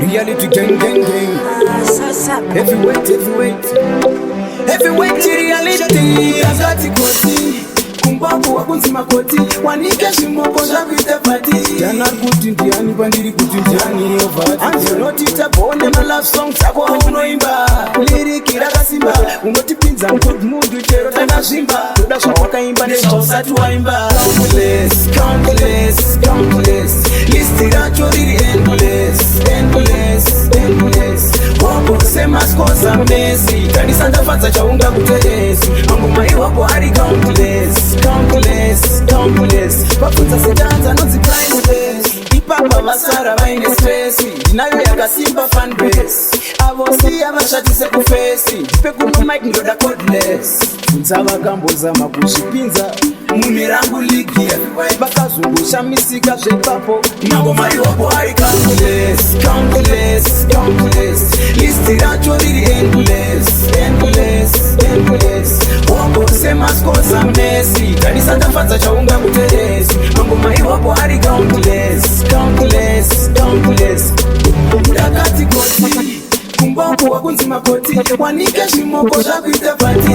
Reality gang gang gang. Heavyweight reality. Azati koti kumbaku wakunzima koti wanike shimoko zvakuita pati jana kuti ndiani pandiri kuti ndiani ovati anzonotita bone ma love song dzako unoimba liriki rakasimba unotipinza good mood chero takazvimba toda zvawakaimba nezvausati waimba countless listi racho riri endless wako semaskoza mnesi tandisandafadza chaunga kuteresi mangoma iwako ari countless vabvunza sedanza nonzi priceless ipapa vasara vaine stresi ndinayo yakasimba fanbase avo siya vashatise kufesi ndipekunomike ndoda codless bvunza vakambozama kuzvipinza mumirangu ligi vakazungushamisika zvepapo mangoma iwako ari countless listi racho riri endless wako semaskoza mnesi tandisandafadza chaunga kuteresi mangoma iwako ari countless ndakati koti kumbako wakunzima koti wanike zvimoko zvakuita pati